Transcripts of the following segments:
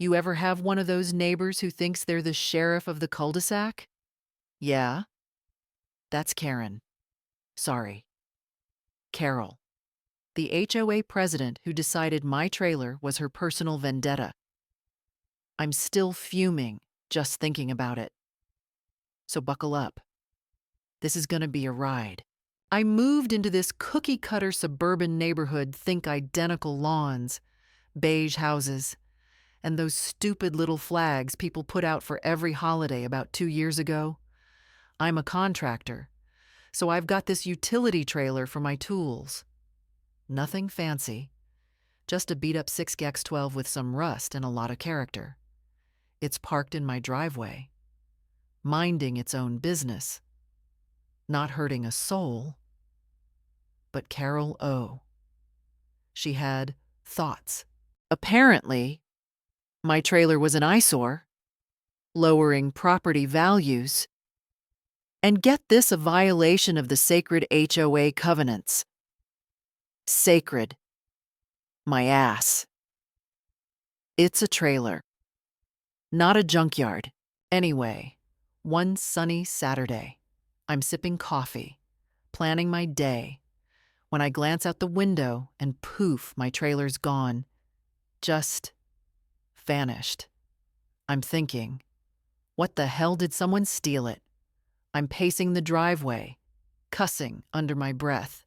You ever have one of those neighbors who thinks they're the sheriff of the cul-de-sac? Yeah, that's Karen. Sorry, Carol, the HOA president who decided my trailer was her personal vendetta. I'm still fuming just thinking about it. So buckle up. This is gonna be a ride. I moved into this cookie-cutter suburban neighborhood, think identical lawns, beige houses, and those stupid little flags people put out for every holiday about 2 years ago. I'm a contractor, so I've got this utility trailer for my tools. Nothing fancy, just a beat-up 6X12 with some rust and a lot of character. It's parked in my driveway, minding its own business, not hurting a soul. But Carol O. She had thoughts. Apparently, my trailer was an eyesore, lowering property values, and get this, a violation of the sacred HOA covenants. Sacred. My ass. It's a trailer, not a junkyard. Anyway, one sunny Saturday, I'm sipping coffee, planning my day, when I glance out the window and poof, my trailer's gone. Just vanished. I'm thinking, what the hell, did someone steal it? I'm pacing the driveway, cussing under my breath,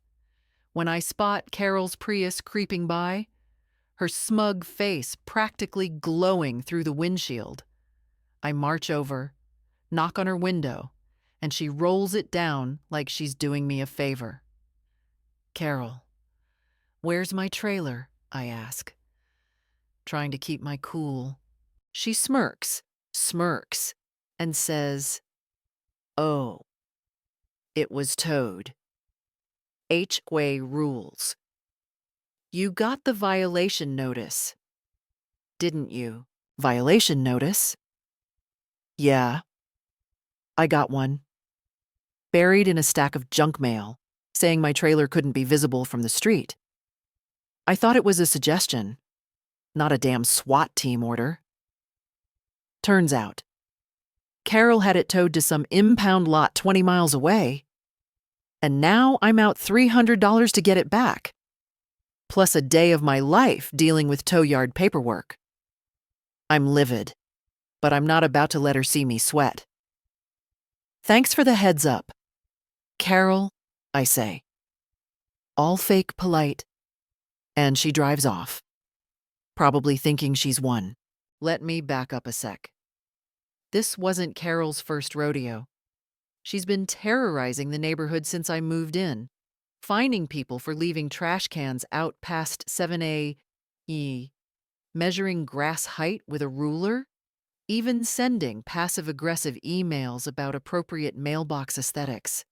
when I spot Carol's Prius creeping by, her smug face practically glowing through the windshield. I march over, knock on her window, and she rolls it down like she's doing me a favor. Carol, where's my trailer? I ask, trying to keep my cool. She smirks, and says, "Oh, it was towed. HOA rules. You got the violation notice, didn't you?" Violation notice? Yeah, I got one. Buried in a stack of junk mail, saying my trailer couldn't be visible from the street. I thought it was a suggestion, not a damn SWAT team order. Turns out, Carol had it towed to some impound lot 20 miles away, and now I'm out $300 to get it back, plus a day of my life dealing with tow yard paperwork. I'm livid, but I'm not about to let her see me sweat. Thanks for the heads up, Carol, I say. All fake polite, and she drives off, probably thinking she's won. Let me back up a sec. This wasn't Carol's first rodeo. She's been terrorizing the neighborhood since I moved in, fining people for leaving trash cans out past 7A, measuring grass height with a ruler, even sending passive-aggressive emails about appropriate mailbox aesthetics.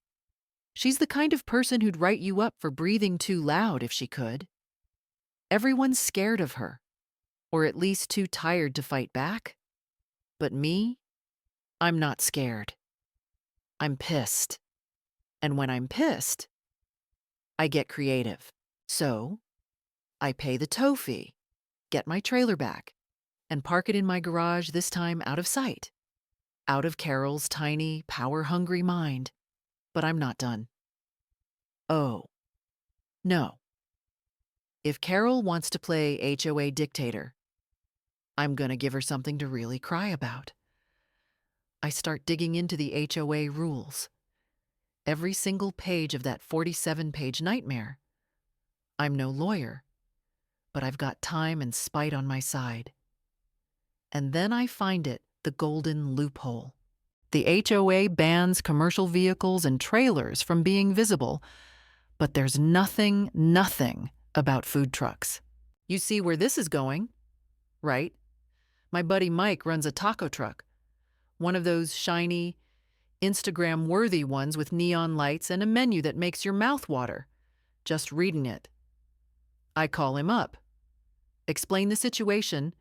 She's the kind of person who'd write you up for breathing too loud if she could. Everyone's scared of her, or at least too tired to fight back. But me, I'm not scared. I'm pissed. And when I'm pissed, I get creative. So, I pay the tow fee, get my trailer back, and park it in my garage, this time out of sight, out of Carol's tiny, power-hungry mind. But I'm not done. Oh, no. If Carol wants to play HOA dictator, I'm gonna give her something to really cry about. I start digging into the HOA rules. Every single page of that 47-page nightmare. I'm no lawyer, but I've got time and spite on my side. And then I find it, the golden loophole. The HOA bans commercial vehicles and trailers from being visible, but there's nothing about food trucks. You see where this is going, right? My buddy Mike runs a taco truck, one of those shiny, Instagram-worthy ones with neon lights and a menu that makes your mouth water, just reading it. I call him up, explain the situation,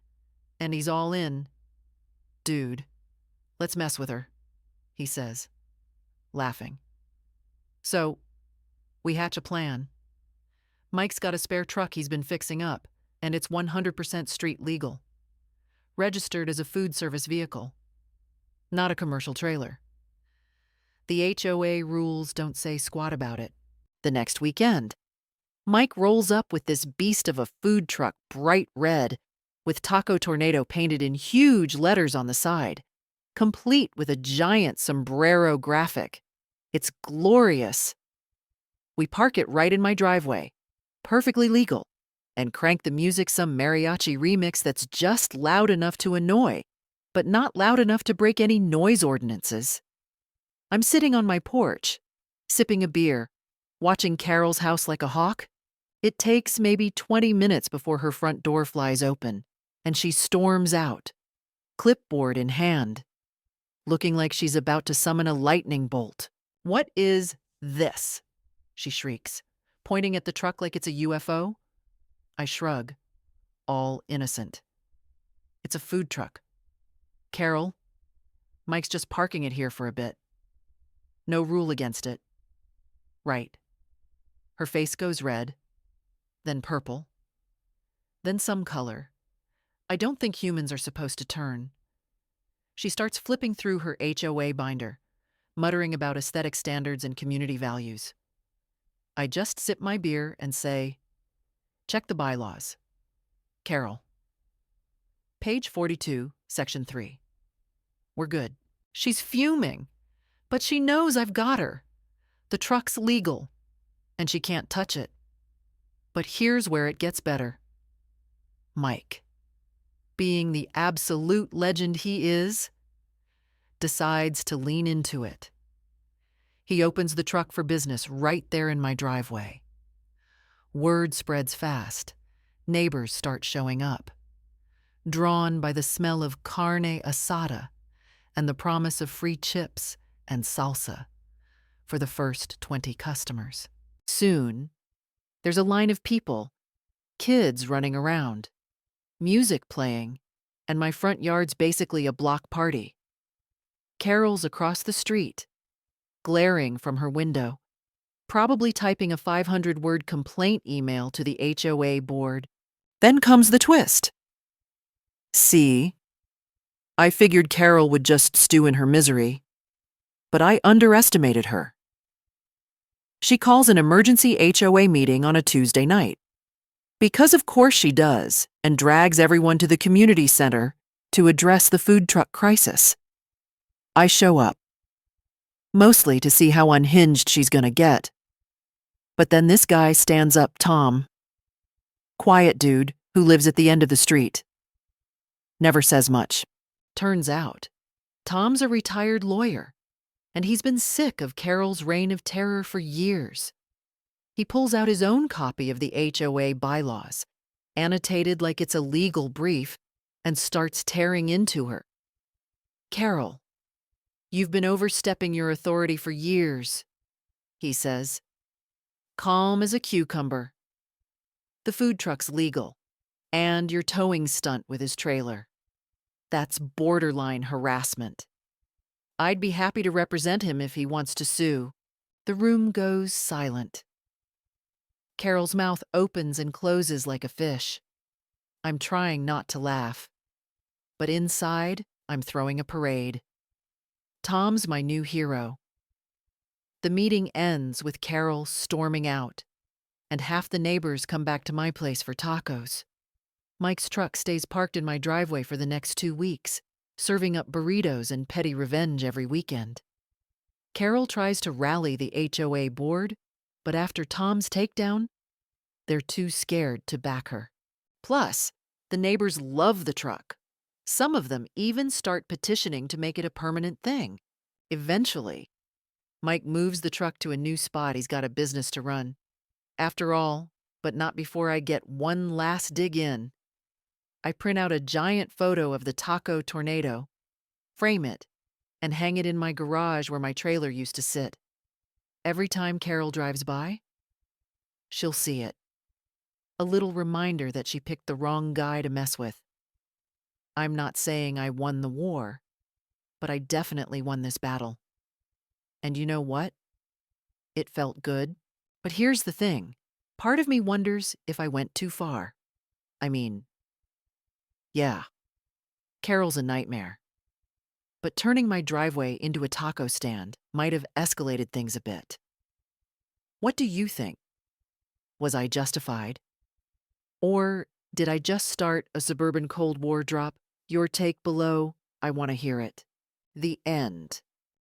and he's all in. "Dude, let's mess with her," he says, laughing. So, we hatch a plan. Mike's got a spare truck he's been fixing up, and it's 100% street legal. registered as a food service vehicle, not a commercial trailer. The HOA rules don't say squat about it. The next weekend, Mike rolls up with this beast of a food truck, bright red, with Taco Tornado painted in huge letters on the side, complete with a giant sombrero graphic. It's glorious. We park it right in my driveway, perfectly legal, and crank the music some mariachi remix that's just loud enough to annoy, but not loud enough to break any noise ordinances. I'm sitting on my porch, sipping a beer, watching Carol's house like a hawk. It takes maybe 20 minutes before her front door flies open, and she storms out, clipboard in hand, looking like she's about to summon a lightning bolt. "What is this?" she shrieks, pointing at the truck like it's a UFO. I shrug, all innocent. "It's a food truck. Carol, Mike's just parking it here for a bit. No rule against it." "Right." Her face goes red, then purple, then some color. I don't think humans are supposed to turn. She starts flipping through her HOA binder, muttering about aesthetic standards and community values. I just sip my beer and say, "Check the bylaws. Carol. Page 42, Section 3. We're good." She's fuming, but she knows I've got her. The truck's legal, and she can't touch it. But here's where it gets better. Mike, being the absolute legend he is, decides to lean into it. He opens the truck for business right there in my driveway. Word spreads fast. Neighbors start showing up, drawn by the smell of carne asada and the promise of free chips and salsa for the first 20 customers. Soon, there's a line of people, kids running around, music playing, and my front yard's basically a block party. Carol's across the street, glaring from her window, probably typing a 500-word complaint email to the HOA board. Then comes the twist. See, I figured Carol would just stew in her misery, but I underestimated her. She calls an emergency HOA meeting on a Tuesday night. Because of course she does, and drags everyone to the community center to address the food truck crisis. I show up, mostly to see how unhinged she's gonna get. But then this guy stands up, Tom. Quiet dude who lives at the end of the street. Never says much. Turns out, Tom's a retired lawyer, and he's been sick of Carol's reign of terror for years. He pulls out his own copy of the HOA bylaws, annotated like it's a legal brief, and starts tearing into her. "Carol, you've been overstepping your authority for years," he says, calm as a cucumber. "The food truck's legal, and your towing stunt with his trailer. That's borderline harassment. I'd be happy to represent him if he wants to sue." The room goes silent. Carol's mouth opens and closes like a fish. I'm trying not to laugh, but inside, I'm throwing a parade. Tom's my new hero. The meeting ends with Carol storming out, and half the neighbors come back to my place for tacos. Mike's truck stays parked in my driveway for the next 2 weeks, serving up burritos and petty revenge every weekend. Carol tries to rally the HOA board, but after Tom's takedown, they're too scared to back her. Plus, the neighbors love the truck. Some of them even start petitioning to make it a permanent thing. Eventually, Mike moves the truck to a new spot. He's got a business to run. After all, but not before I get one last dig in, I print out a giant photo of the Taco Tornado, frame it, and hang it in my garage where my trailer used to sit. Every time Carol drives by, she'll see it. A little reminder that she picked the wrong guy to mess with. I'm not saying I won the war, but I definitely won this battle. And you know what? It felt good. But here's the thing. Part of me wonders if I went too far. I mean, yeah, Carol's a nightmare. But turning my driveway into a taco stand might have escalated things a bit. What do you think? Was I justified? Or did I just start a suburban Cold War drop? Your take below. I want to hear it. The end.